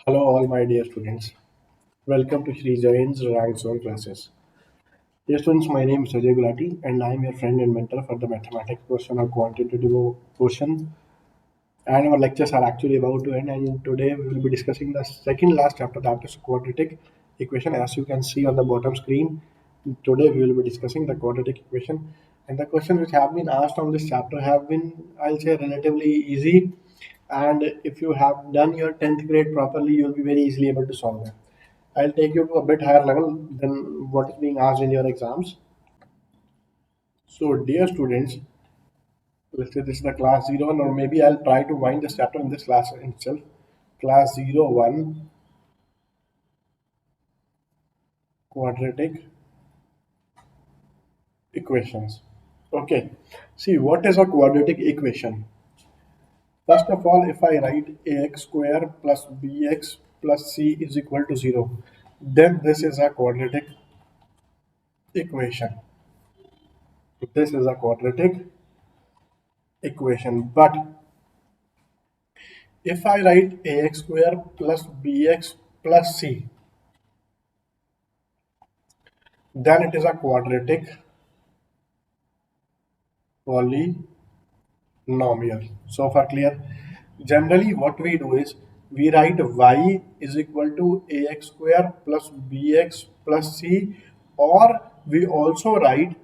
Hello, all my dear students. Welcome to Shri Jain's Rank Zone classes. Dear students, my name is Ajay Gulati, and I am your friend and mentor for the mathematics portion or quantitative portion. And our lectures are actually about to end. And today we will be discussing the second last chapter, that is quadratic equation. As you can see on the bottom screen, today we will be discussing the quadratic equation. And the questions which have been asked on this chapter have been, I'll say, relatively easy. And if you have done your 10th grade properly, you'll be very easily able to solve them. I'll take you to a bit higher level than what is being asked in your exams. So, dear students, let's say this is the class 01, or maybe I'll try to wind this chapter in this class itself. Class 01 quadratic equations. Okay, see what is a quadratic equation? First of all, if I write ax square plus bx plus c is equal to 0, then this is a quadratic equation. This is a quadratic equation. But if I write ax square plus bx plus c, then it is a quadratic polynomial. So far clear? Generally, what we do is we write y is equal to ax square plus bx plus c, or we also write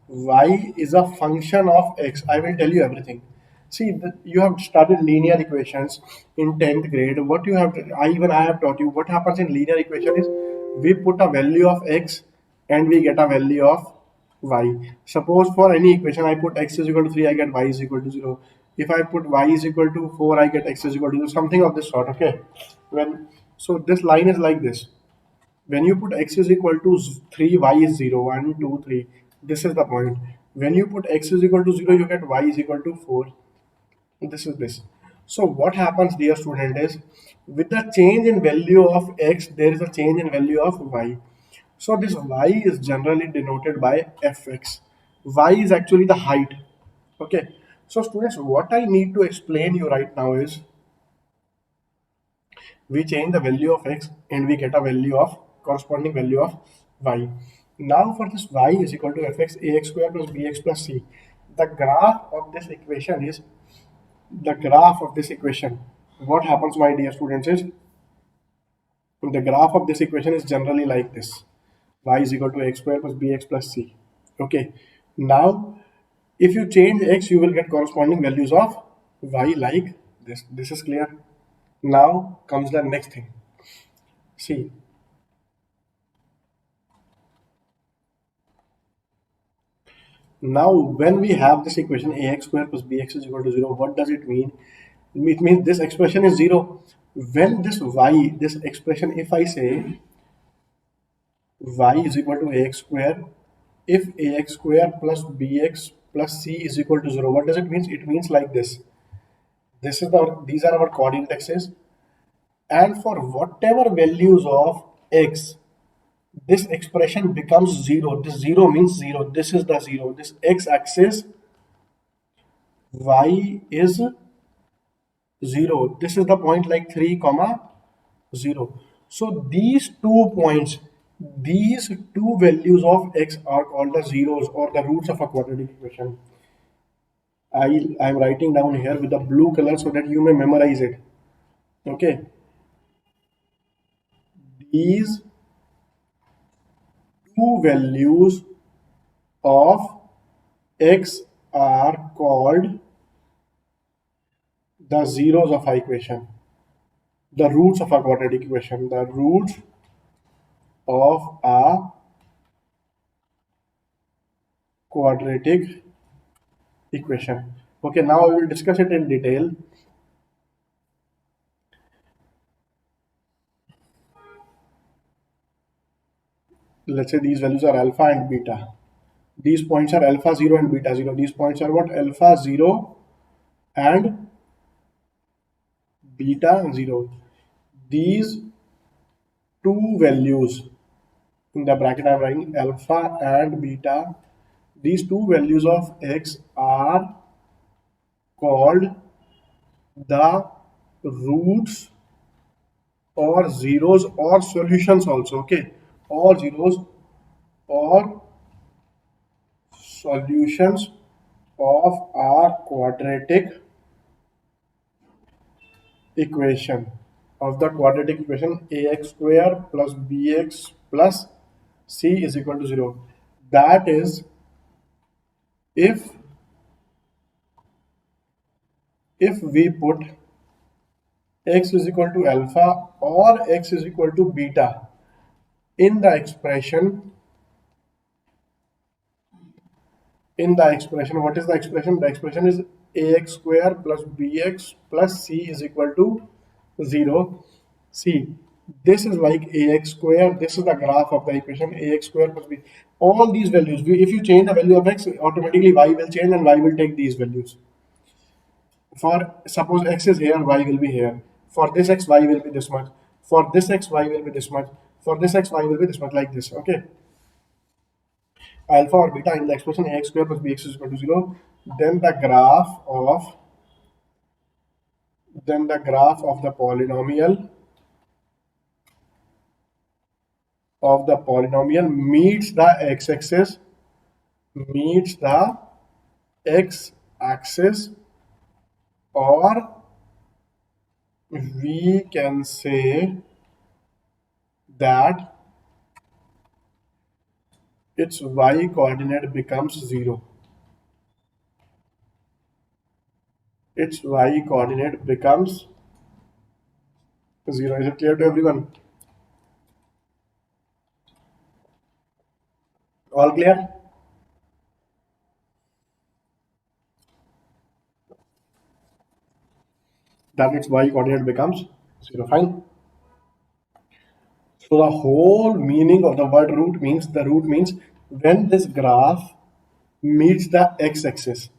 y is a function of x. I will tell you everything. See, you have studied linear equations in 10th grade. What you have, I have taught you. What happens in linear equation is we put a value of x and we get a value of y. Suppose for any equation I put x is equal to 3, I get y is equal to 0. If I put y is equal to 4, I get x is equal to 0. Something of this sort. Okay. When so this line is like this. When you put x is equal to 3, y is 0. 1, 2, 3. This is the point. When you put x is equal to 0, you get y is equal to 4. This is this. So what happens, dear student, is with the change in value of x, there is a change in value of y. So this y is generally denoted by fx. Y is actually the height. Okay. So students, what I need to explain you right now is we change the value of x and we get a value of corresponding value of y. Now for this y is equal to fx ax square plus bx plus c. The graph of this equation is the graph of this equation. What happens, my dear students, is the graph of this equation is generally like this. Y is equal to x square plus bx plus c. Okay. Now, if you change x, you will get corresponding values of y like this. This is clear. Now comes the next thing. See, now when we have this equation ax square plus bx is equal to 0, what does it mean? It means this expression is 0. When this y, this expression, if I say y is equal to ax square, if ax square plus bx plus c is equal to 0, what does it mean? It means like this. These are our coordinate axes, and for whatever values of x, this expression becomes 0. This 0 means 0. This is the 0. This x-axis, y is 0. This is the point like 3 comma 0. So these two values of x are called the zeros or the roots of a quadratic equation. I'm writing down here with the blue color so that you may memorize it. Okay. These two values of x are called the zeros of a equation, the roots of a quadratic equation, the roots of a quadratic equation. Okay, now we will discuss it in detail. Let's say these values are alpha and beta. These points are alpha 0 and beta 0. These points are what? Alpha 0 and beta 0. These two values, in the bracket I'm writing alpha and beta, these two values of x are called the roots or zeros or solutions also, okay, or zeros or solutions of a quadratic equation, of the quadratic equation ax square plus bx plus c is equal to 0. That is, if we put x is equal to alpha or x is equal to beta in the expression, what is the expression? The expression is ax square plus bx plus c is equal to 0. See, this is like ax square, this is the graph of the equation ax square plus b. All these values, if you change the value of x, automatically y will change and y will take these values. For suppose x is here, y will be here. For this x, y will be this much. For this x, y will be this much. For this x, y will be this much, like this, okay? Alpha or beta in the expression ax square plus bx is equal to 0, then the graph of the polynomial meets the x-axis, or we can say that its y coordinate becomes 0. Its y coordinate becomes 0. Is it clear to everyone? All clear? That its y coordinate becomes 0. Fine. So the whole meaning of the word root means, when this graph meets the x-axis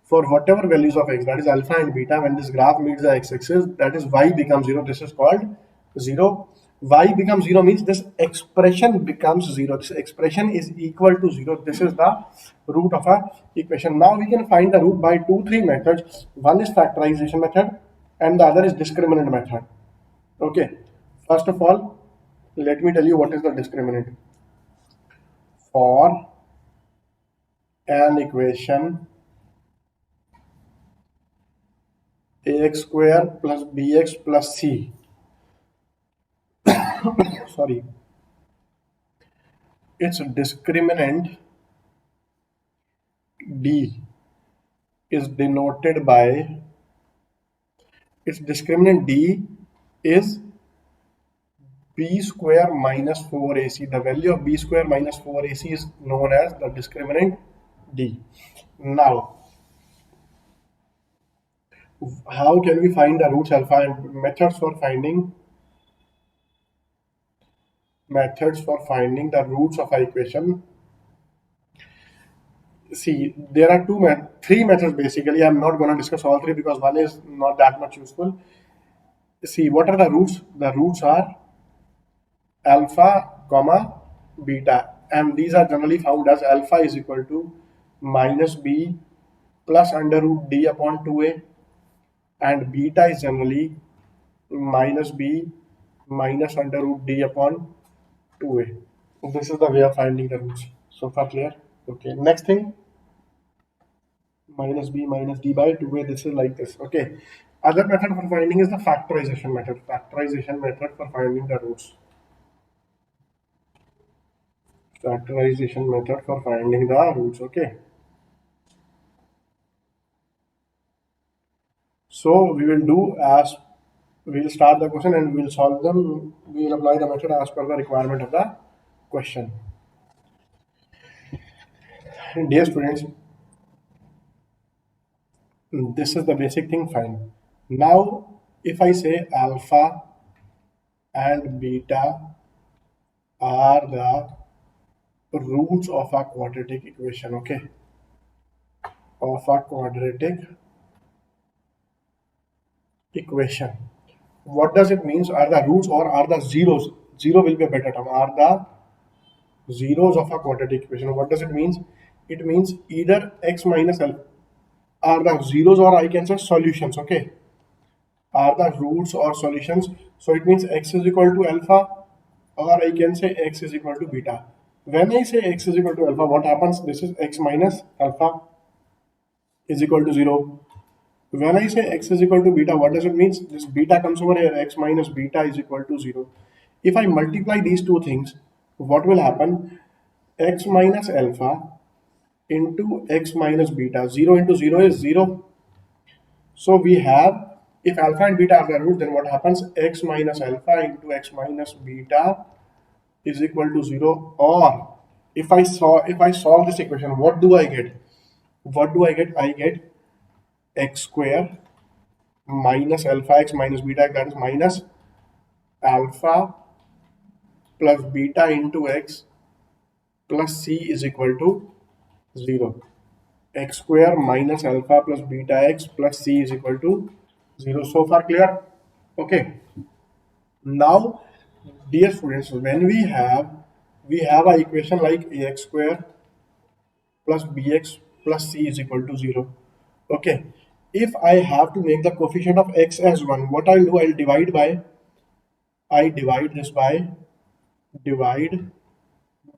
for whatever values of x, that is alpha and beta, when this graph meets the x-axis, that is y becomes 0. This is called 0. Y becomes 0 means this expression becomes 0. This expression is equal to 0. This is the root of a equation. Now we can find the root by 2-3 methods. One is factorization method and the other is discriminant method. Okay. First of all, let me tell you what is the discriminant. For an equation ax square plus bx plus c, sorry, its discriminant d is denoted by, its discriminant d is b square minus 4ac. The value of b square minus 4ac is known as the discriminant d. Now, how can we find the roots alpha, and methods for finding the roots of an equation? See, there are three methods basically. I'm not going to discuss all three because one is not that much useful. See, what are the roots? The roots are alpha, comma, beta, and these are generally found as alpha is equal to minus b plus under root d upon 2a, and beta is generally minus b minus under root d upon 2a. This is the way of finding the roots. So far clear? Okay, next thing, minus b minus d by 2a, this is like this, okay. Other method for finding is the factorization method. Factorization method for finding the roots. Factorization method for finding the roots, okay. So we will start the question and we will solve them. We will apply the method as per the requirement of the question. Dear students, this is the basic thing, fine. Now, if I say alpha and beta are the roots of a quadratic equation, okay, of a quadratic equation. What does it mean? Are the roots or are the zeros? Zero will be a better term. Are the zeros of a quadratic equation? What does it mean? It means either x minus alpha are the zeros, or I can say solutions, okay. are the roots or solutions. So it means x is equal to alpha, or I can say x is equal to beta. When I say x is equal to alpha, what happens? This is x minus alpha is equal to 0. When I say x is equal to beta, what does it mean? This beta comes over here, x minus beta is equal to 0. If I multiply these two things, what will happen? X minus alpha into x minus beta. 0 into 0 is 0. So we have, if alpha and beta are the roots, then what happens? X minus alpha into x minus beta is equal to 0. Or if I solve this equation, what do I get? What do I get? I get x square minus alpha x minus beta, that is minus alpha plus beta into x plus c is equal to 0. X square minus alpha plus beta x plus c is equal to 0. So far clear? Okay. Now, dear students, when we have a equation like ax square plus bx plus c is equal to 0. Okay. If I have to make the coefficient of x as 1, what I'll do, I divide this by divide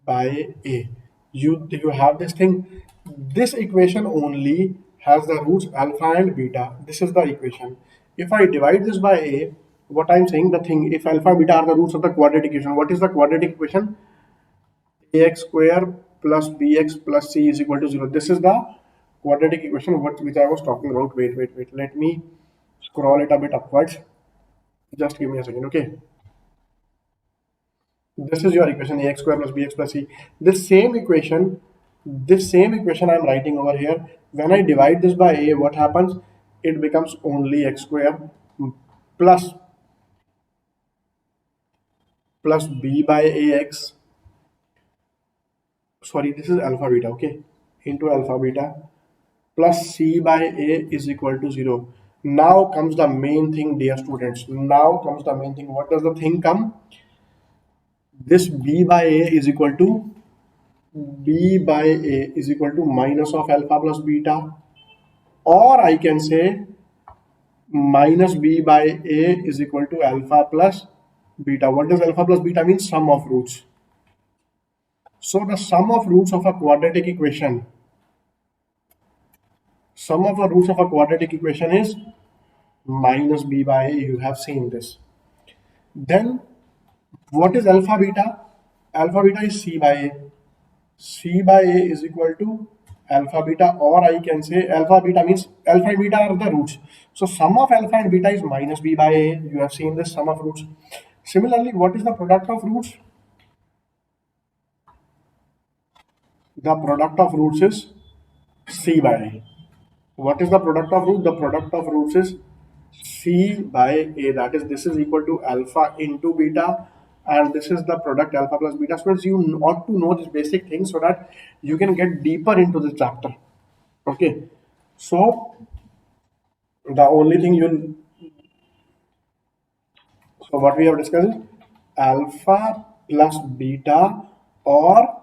by a. You have this thing. This equation only has the roots alpha and beta. This is the equation. If I divide this by a, what I'm saying, the thing, if alpha and beta are the roots of the quadratic equation, what is the quadratic equation? Ax square plus bx plus c is equal to 0. This is the quadratic equation which I was talking about. Wait. Let me scroll it a bit upwards. Just give me a second, okay? This is your equation ax square plus bx plus c. This same equation I'm writing over here. When I divide this by a, what happens? It becomes only x square plus b by ax. Sorry, this is alpha beta, okay? Into alpha beta plus c by a is equal to 0. Now comes the main thing, dear students. Now comes the main thing. What does the thing come? This b by a is equal to minus of alpha plus beta, or I can say minus b by a is equal to alpha plus beta. What does alpha plus beta mean? Sum of roots. So the sum of roots of a quadratic equation, is minus b by a. You have seen this. Then what is alpha beta? Alpha beta is c by a. C by a is equal to alpha beta, or I can say alpha beta means alpha and beta are the roots. So sum of alpha and beta is minus b by a. You have seen this, sum of roots. Similarly, what is the product of roots? The product of roots is c by a. What is the product of roots? The product of roots is c by a. That is, this is equal to alpha into beta, and this is the product alpha plus beta. So you ought to know this basic thing so that you can get deeper into this chapter. Okay. So the only thing so what we have discussed is alpha plus beta or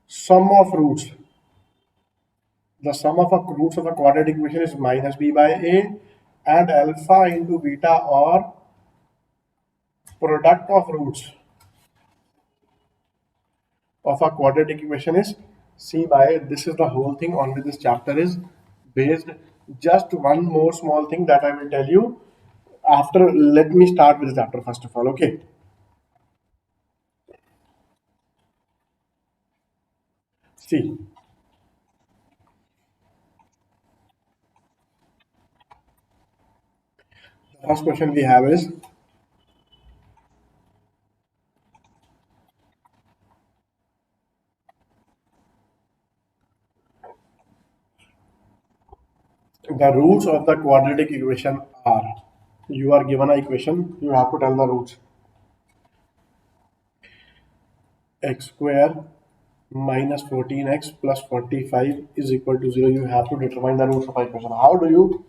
sum of roots. The sum of roots of a quadratic equation is minus b by a, and alpha into beta or product of roots of a quadratic equation is c by a. This is the whole thing on which this chapter is based. Just one more small thing that I will tell you after. Let me start with the chapter first of all, okay? See, the first question we have is the roots of the quadratic equation are. You are given an equation, you have to tell the roots. X square minus 14x plus 45 is equal to 0. You have to determine the roots of the equation. How do you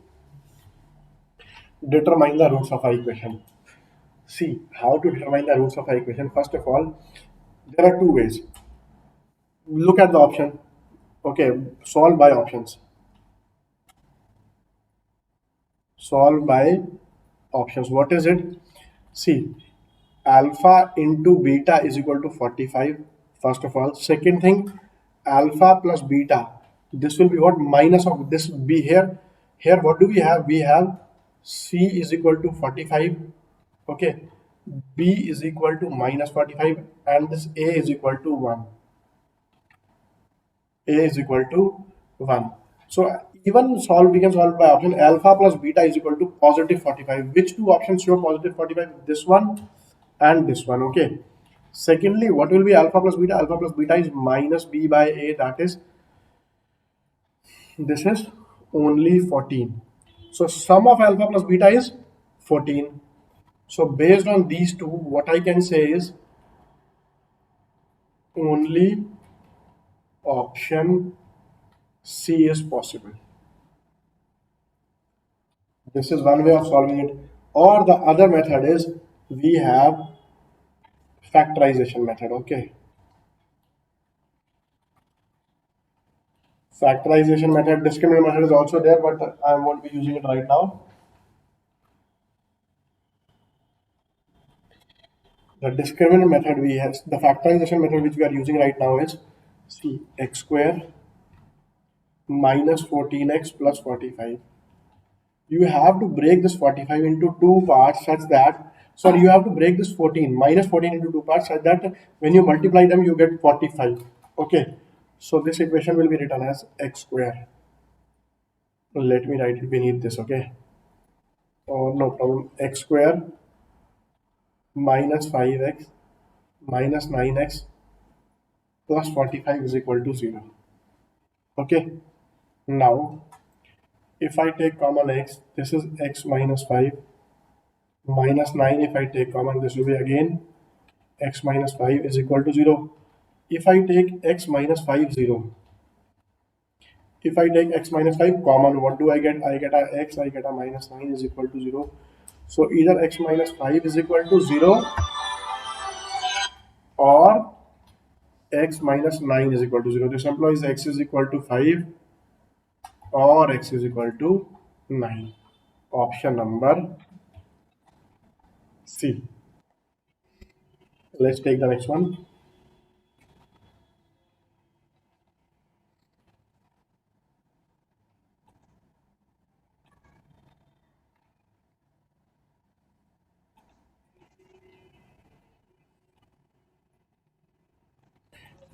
determine the roots of the equation? See, how to determine the roots of the equation. First of all, there are two ways. Look at the option. Okay, solve by options. Solve by options. What is it? See, alpha into beta is equal to 45. First of all, second thing, alpha plus beta. This will be what? Minus of this be here. Here, what do we have? We have C is equal to 45. Okay. B is equal to minus 45, and this A is equal to 1. A is equal to 1. So even solve, we can solve by option alpha plus beta is equal to positive 45. Which two options show positive 45? This one and this one. Okay. Secondly, what will be alpha plus beta? Alpha plus beta is minus B by A. That is, this is only 14. So sum of alpha plus beta is 14. So based on these two, what I can say is only option C is possible. This is one way of solving it. Or the other method is we have factorization method. Okay. Factorization method, discriminant method is also there, but I won't be using it right now. The discriminant method we have, the factorization method which we are using right now is C x square minus 14x plus 45. You have to break this 45 into two parts such that, sorry, you have to break this 14 minus 14 into two parts such that when you multiply them you get 45. Okay, so this equation will be written as x square. Let me write it beneath this. Okay, oh no problem, x square minus 5x minus 9x plus 45 is equal to 0. Okay, now if I take common x, this is x minus 5 minus 9. If I take common, this will be again x minus 5 is equal to 0. If I take x minus 5 0, if I take x minus 5 common, what do I get? I get a x, I get a minus 9 is equal to 0. So either x minus 5 is equal to 0 or x minus 9 is equal to 0. This implies x is equal to 5 or x is equal to 9. Option number C. Let's take the next one.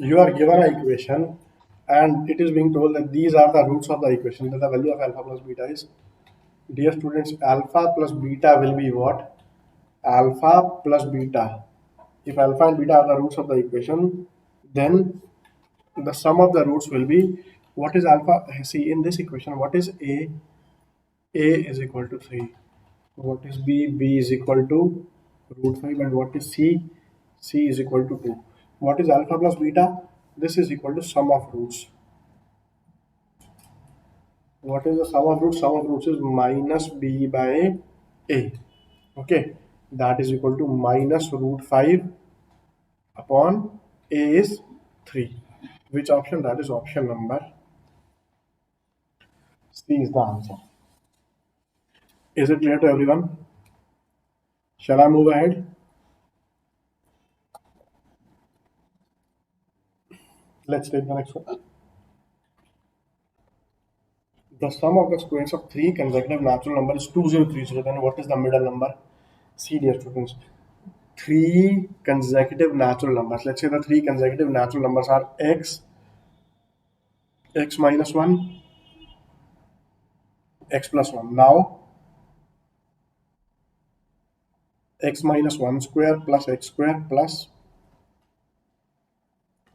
You are given an equation and it is being told that these are the roots of the equation, that the value of alpha plus beta is. Dear students, alpha plus beta will be what? Alpha plus beta. If alpha and beta are the roots of the equation, then the sum of the roots will be, what is alpha? See, in this equation, what is A? A is equal to 3. What is B? B is equal to root 5. And what is C? C is equal to 2. What is alpha plus beta? This is equal to sum of roots. What is the sum of roots? Sum of roots is minus B by A. Okay, that is equal to minus root 5 upon A is 3. Which option? That is option number C is the answer. Is it clear to everyone? Shall I move ahead? Let's take the next one. The sum of the squares of three consecutive natural numbers is 2030. Then what is the middle number? See, dear students, three consecutive natural numbers. Let's say the three consecutive natural numbers are x, x minus 1, x plus 1. Now, x minus 1 square plus x square plus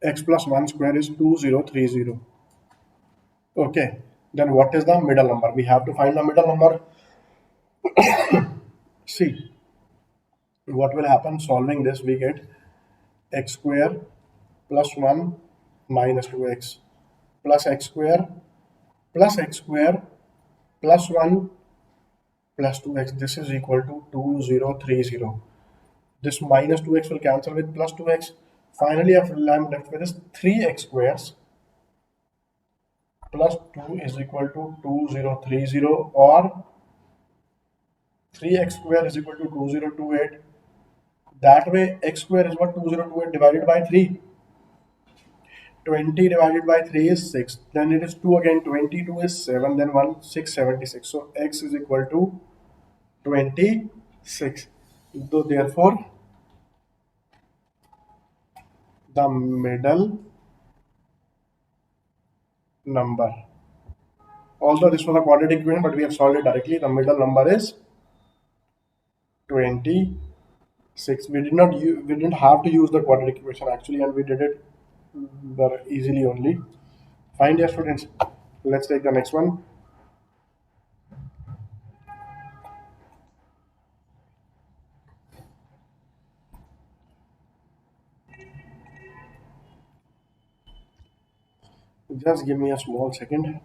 x plus 1 square is 2030. Okay, then what is the middle number? We have to find the middle number. See, what will happen solving this? We get x square plus 1 minus 2x plus x square plus x square plus 1 plus 2x. This is equal to 2030. This minus 2x will cancel with plus 2x. Finally, I'm left with is 3x squares plus 2 is equal to 2030, or 3x square is equal to 2028. That way, x square is what? 2028 divided by 3. 20 divided by 3 is 6. Then it is 2 again. 22 is 7. Then 1, 676. So x is equal to 26. So therefore, the middle number. Although this was a quadratic equation, but we have solved it directly. The middle number is 26. We didn't have to use the quadratic equation actually, and we did it very easily only. Fine, dear students. Let's take the next one. Just give me a small second.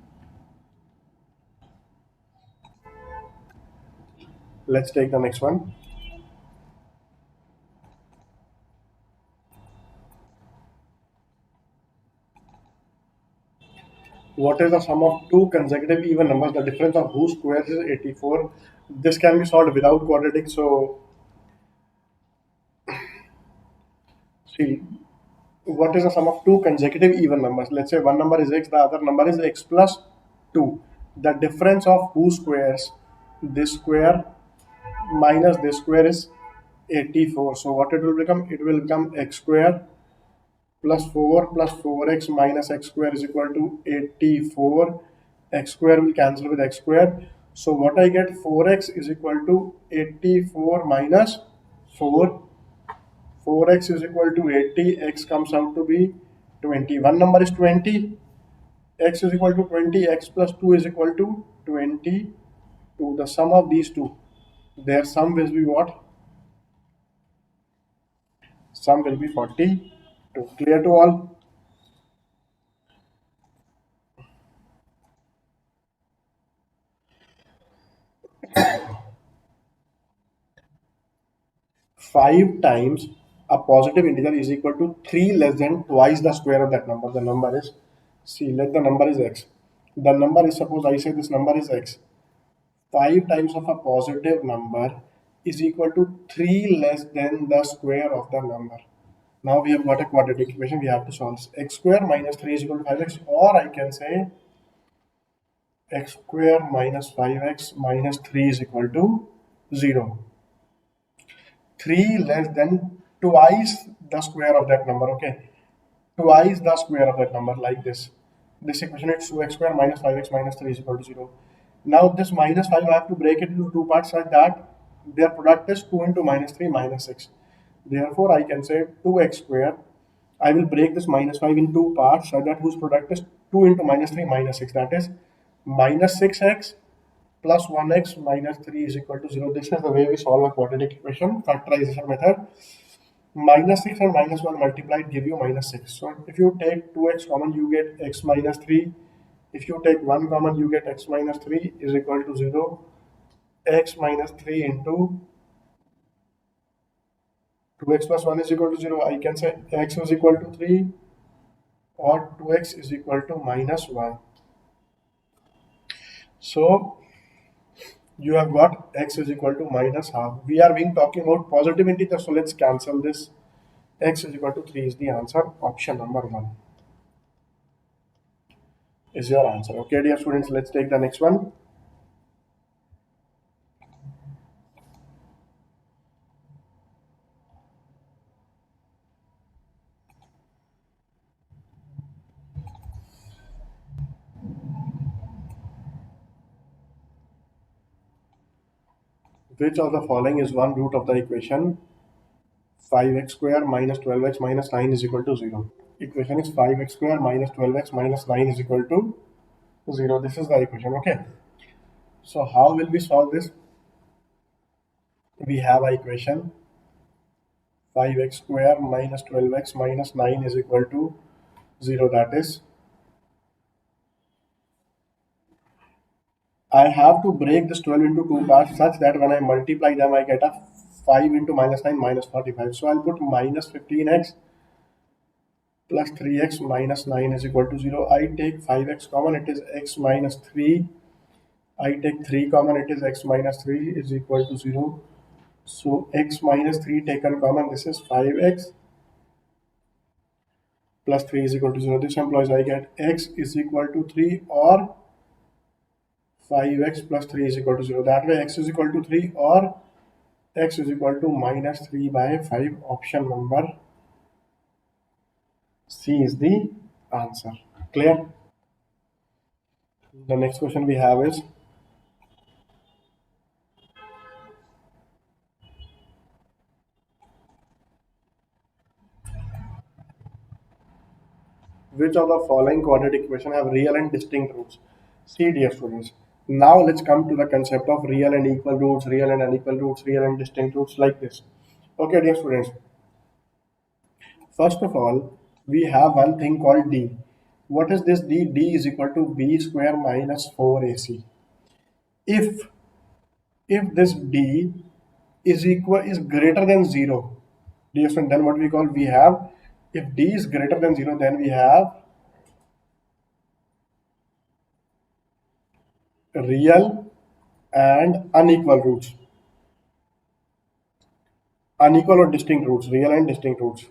Let's take the next one. What is the sum of two consecutive even numbers, the difference of whose squares is 84? This can be solved without quadratic. So, see, what is the sum of two consecutive even numbers? Let's say one number is x, the other number is x plus 2. The difference of whose squares, this square minus this square is 84. So, what it will become? It will become x square plus 4 plus 4x minus x square is equal to 84. X square will cancel with x square. So what I get, 4x is equal to 84 minus 4. 4x is equal to 80. X comes out to be 20. One number is 20. X is equal to 20. X plus 2 is equal to 22. The sum of these two, their sum will be what? Sum will be 42. Clear to all? Five times a positive integer is equal to 3 less than twice the square of that number. The number is, see, let the number is x. The number is, suppose I say this number is x. 5 times of a positive number is equal to 3 less than the square of the number. Now we have got a quadratic equation. We have to solve this. X square minus 3 is equal to 5x, or I can say x square minus 5x minus 3 is equal to 0. 3 less than twice the square of that number. Okay, twice the square of that number, like this equation is 2x square minus 5x minus 3 is equal to 0. Now this minus 5, I have to break it into two parts such that their product is 2 into minus 3 minus 6. Therefore I can say 2x square, I will break this minus 5 in two parts such that whose product is 2 into minus 3 minus 6, that is minus 6x plus 1x minus 3 is equal to 0. This is the way we solve a quadratic equation, factorization method. Minus 6 and minus 1 multiplied give you minus 6. So if you take 2x common, you get x minus 3. If you take 1 common, you get x minus 3 is equal to 0. X minus 3 into 2x plus 1 is equal to 0. I can say x is equal to 3 or 2x is equal to minus 1. So you have got x is equal to minus half. We are being talking about positive integer, so let's cancel this. X is equal to 3 is the answer. Option number 1 is your answer. Okay, dear students, let's take the next one. Which of the following is one root of the equation 5x square minus 12x minus 9 is equal to 0? Equation is 5x square minus 12x minus 9 is equal to 0. This is the equation. Okay. So how will we solve this? We have a equation 5x square minus 12x minus 9 is equal to 0. That is, I have to break this 12 into two parts such that when I multiply them, I get a 5 into minus 9 minus 45. So I'll put minus 15x plus 3x minus 9 is equal to 0. I take 5x common, it is x minus 3. I take 3 common, it is x minus 3 is equal to 0. So x minus 3 taken common, this is 5x plus 3 is equal to 0. This implies I get x is equal to 3 or 5x plus 3 is equal to 0. That way x is equal to 3 or x is equal to minus 3 by 5. Option number C is the answer. Clear? The next question we have is, which of the following quadratic equation have real and distinct roots? See, dear students, now let's come to the concept of real and equal roots, real and unequal roots, real and distinct roots like this. Okay, dear students, first of all, we have one thing called d. What is this d? D is equal to b square minus 4ac. If this d is greater than 0, dear student, then what we call, we have, if d is greater than 0, then we have real and unequal roots. Unequal or distinct roots, real and distinct roots.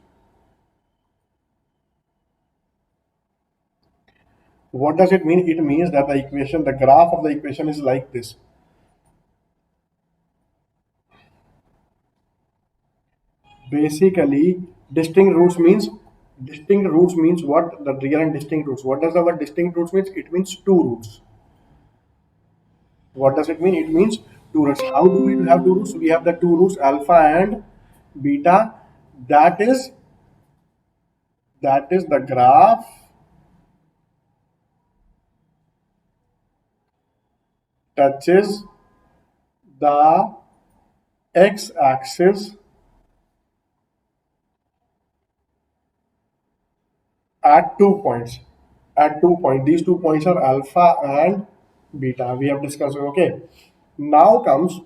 What does it mean? It means that the equation, the graph of the equation is like this. Basically, distinct roots means what? The real and distinct roots. What does the word distinct roots means? It means two roots. What does it mean? It means two roots. How do we have two roots? We have the two roots alpha and beta. That is the graph touches the x-axis at 2 points. At 2 points, these 2 points are alpha and beta. We have discussed. Okay. Now comes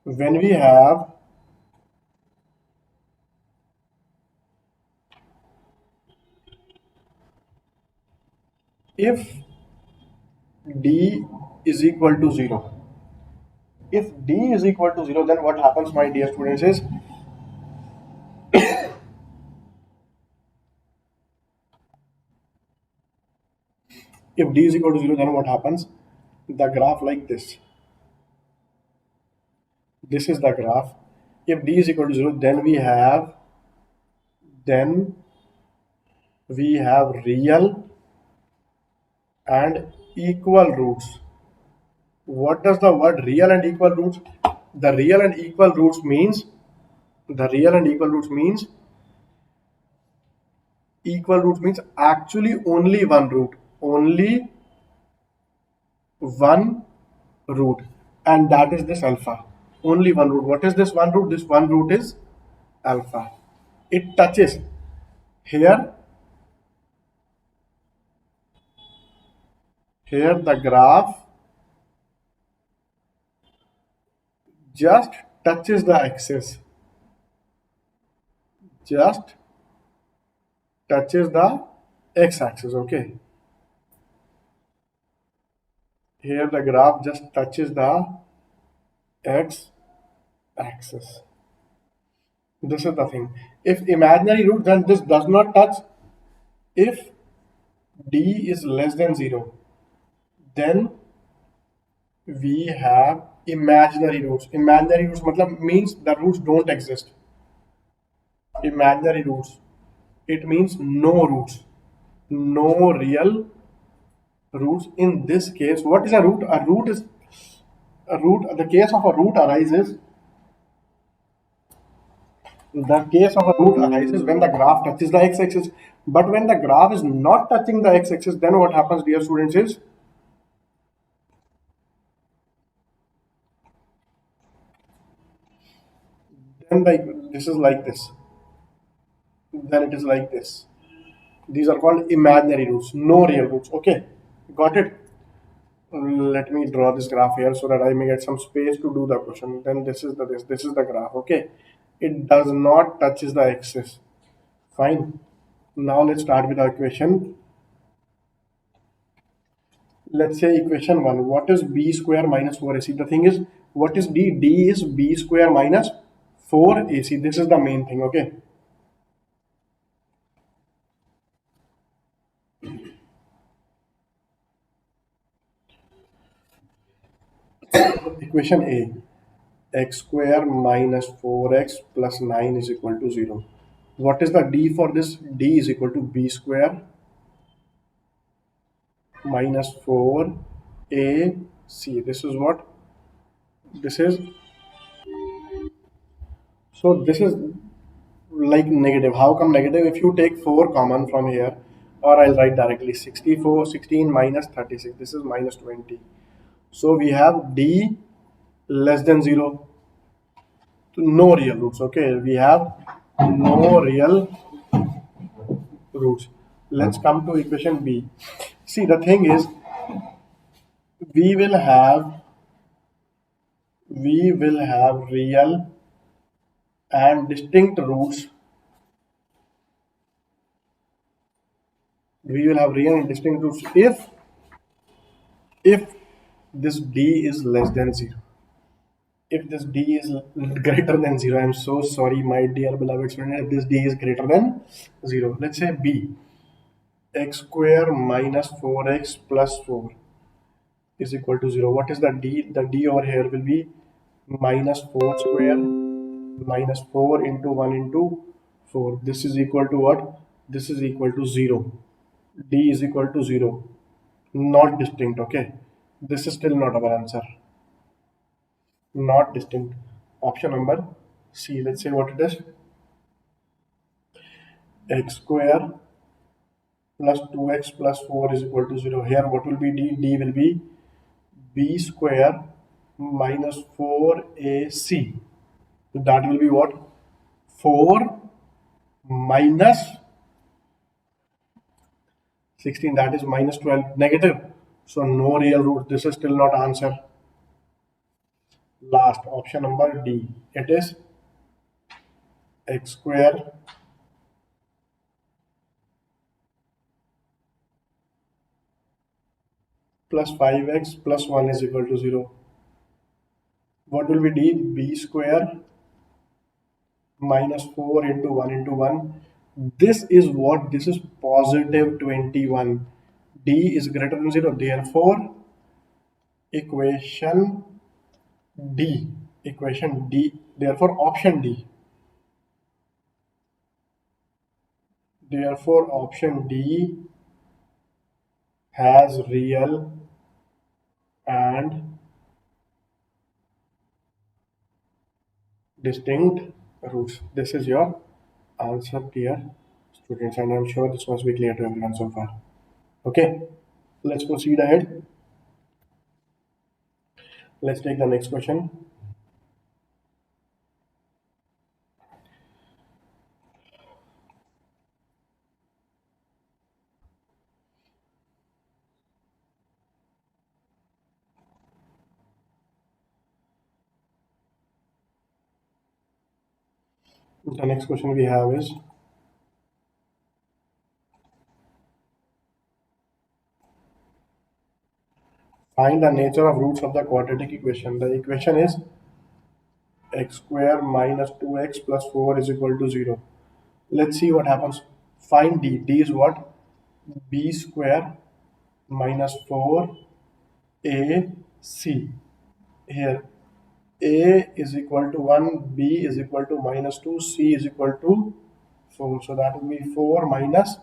when we have if d is equal to 0. If d is equal to 0, then what happens, my dear students, is if d is equal to 0, then what happens? The graph like this. This is the graph. If d is equal to 0, then we have real and equal roots. What does the word real and equal roots? The real and equal roots means actually only one root. Only one root, and that is this alpha. Only one root. What is this one root? This one root is alpha. It touches here. Here the graph just touches the axis. Just touches the x-axis. Okay. Here the graph just touches the x-axis. This is the thing. If imaginary root, then this does not touch. If d is less than 0, then we have imaginary roots. Imaginary roots means the roots don't exist. Imaginary roots, it means no roots, no real roots. In this case, what is a root? The case of a root arises. The case of a root arises when the graph touches the x-axis. But when the graph is not touching the x-axis, then what happens, dear students, is then this is like this. Then it is like this. These are called imaginary roots, no real roots. Okay, got it? Let me draw this graph here so that I may get some space to do the question. Then this is the graph. Okay, it does not touches the axis. Fine. Now let's start with our equation. Let's say equation 1. What is b square minus 4ac? The thing is, what is d? D is b square minus 4ac. This is the main thing, okay? Equation A. X square minus 4x plus 9 is equal to 0. What is the d for this? D is equal to b square minus 4ac. This is what? This is, so this is like negative. How come negative? If you take 4 common from here, or I'll write directly 64, 16 minus 36. This is minus 20. So we have d less than 0. No real roots. Okay, we have no real roots. Let's come to equation B. See, the thing is, we will have real and distinct roots. We will have real and distinct roots if this d is less than 0. If this d is greater than 0, I'm so sorry, my dear beloved student. If this d is greater than 0, let's say b, x square minus 4x plus 4 is equal to 0. What is the d? The d over here will be minus 4 square minus 4 into 1 into 4. This is equal to what? This is equal to 0. D is equal to 0. Not distinct, okay? This is still not our answer. Not distinct. Option number C. Let's say what it is. X square plus 2x plus 4 is equal to 0. Here what will be d? D will be b square minus 4ac. That will be what? 4 minus 16. That is minus 12. Negative. So no real root. This is still not answer. Last option number D. It is x square plus 5x plus 1 is equal to 0. What will be D? B square minus 4 into 1 into 1. This is what? This is positive 21. D is greater than 0. Therefore, equation D. Equation D. Therefore, option D. Therefore, option D has real and distinct roots. This is your answer, dear students, and I'm sure this must be clear to everyone so far. Okay, let's proceed ahead. Let's take the next question. The next question we have is, find the nature of roots of the quadratic equation. The equation is x square minus 2x plus 4 is equal to 0. Let's see what happens. Find D. D is what? B square minus 4ac. Here a is equal to 1, b is equal to minus 2, c is equal to 4. So that will be 4 minus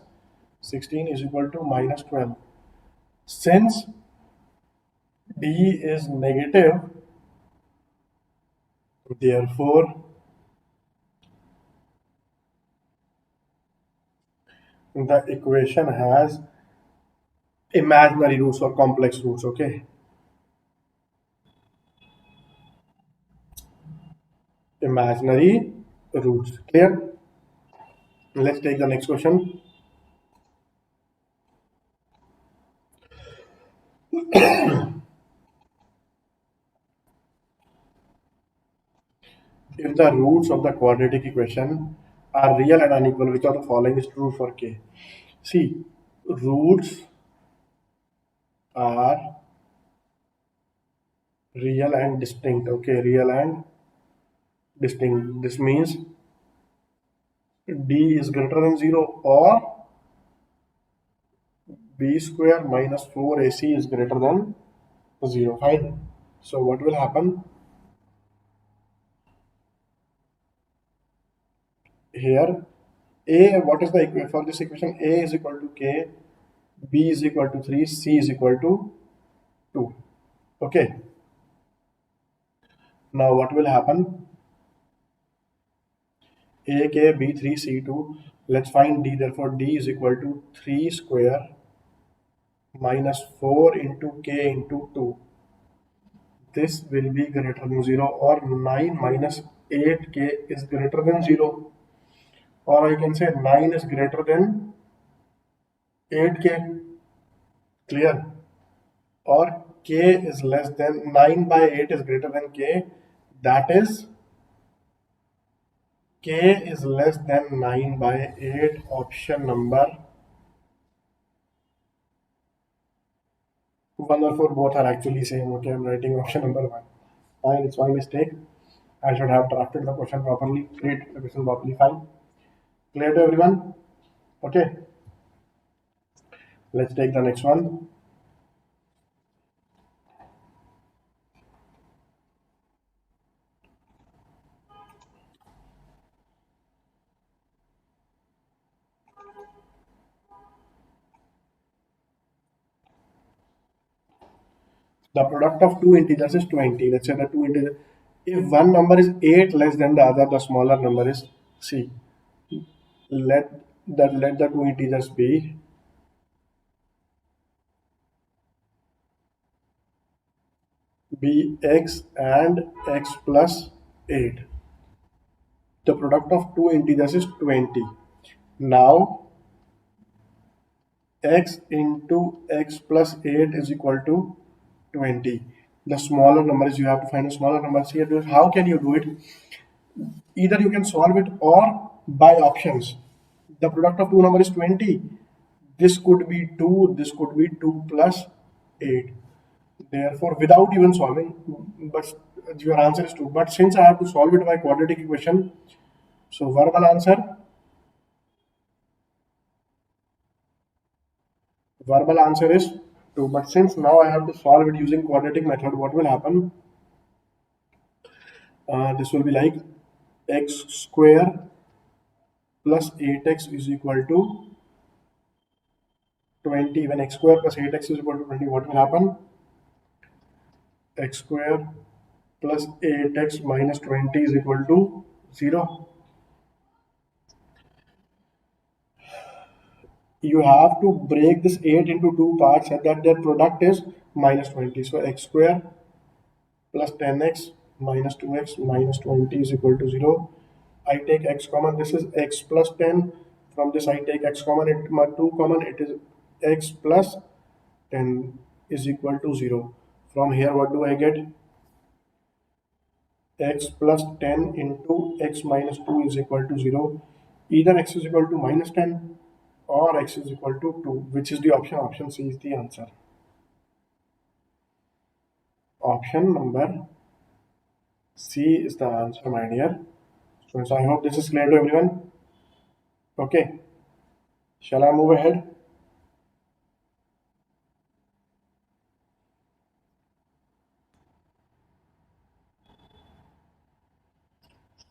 16 is equal to minus 12. Since d is negative, therefore the equation has imaginary roots or complex roots, okay? Imaginary roots. Clear? Let's take the next question. If the roots of the quadratic equation are real and unequal, which of the following is true for k? See, roots are real and distinct. Okay, real and distinct. This means D is greater than 0 or B square minus 4AC is greater than 0. Fine. So what will happen here? A, what is the equation for this equation? A is equal to K, B is equal to 3, C is equal to 2. Okay. Now what will happen? A, K, B, 3, C, 2. Let's find D. Therefore, D is equal to 3 square minus 4 into K into 2. This will be greater than 0, or 9 minus 8K is greater than 0. Or I can say 9 is greater than 8K. Clear? Or K is less than 9 by 8 is greater than K. That is K is less than 9 by 8. Option number 1 or 4, both are actually same. Okay, I'm writing option number 1. Fine, it's my mistake. I should have drafted the question properly, created the question properly. Fine. Clear to everyone? Okay. Let's take the next one. The product of two integers is 20. Let's say the two integers. If one number is 8 less than the other, the smaller number is C. Let the two integers be x and x plus 8. The product of two integers is 20. Now x into x plus 8 is equal to 20. The smaller number is, you have to find a smaller number here. How can you do it? Either you can solve it or by options. The product of two numbers is 20. This could be 2, this could be 2 plus 8. Therefore, without even solving, but your answer is 2. But since I have to solve it by quadratic equation, so verbal answer is 2. But since now I have to solve it using quadratic method, what will happen? This will be like x square plus 8x is equal to 20. When x square plus 8x is equal to 20, what will happen? X square plus 8x minus 20 is equal to 0. You have to break this 8 into two parts and that their product is minus 20. So x square plus 10x minus 2x minus 20 is equal to 0. I take x common, this is x plus 10. From this I take x common, 2 common, it is x plus 10 is equal to 0. From here what do I get? X plus 10 into x minus 2 is equal to 0. Either x is equal to minus 10 or x is equal to 2. Which is the option? Option C is the answer. Option number C is the answer, my dear. So I hope this is clear to everyone. Okay. Shall I move ahead?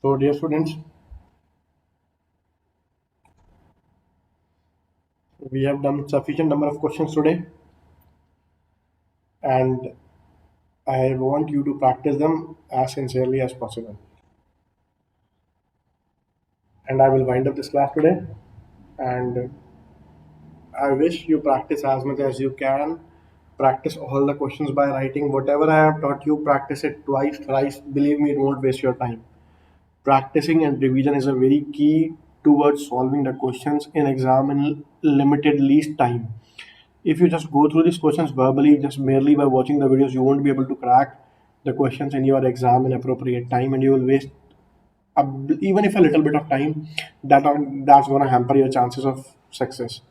So dear students, we have done sufficient number of questions today, and I want you to practice them as sincerely as possible. And I will wind up this class today, and I wish you practice as much as you can. Practice all the questions by writing. Whatever I have taught you, practice it twice, thrice. Believe me, don't waste your time. Practicing and revision is a very key towards solving the questions in exam in limited least time. If you just go through these questions verbally, just merely by watching the videos, you won't be able to crack the questions in your exam in appropriate time, and you will waste even if a little bit of time. That's going to hamper your chances of success.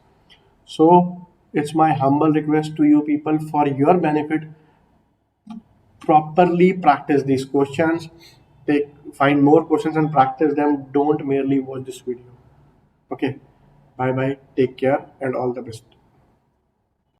So it's my humble request to you people, for your benefit, properly practice these questions. Take Find more questions and practice them. Don't merely watch this video. Okay, bye bye, take care, and all the best.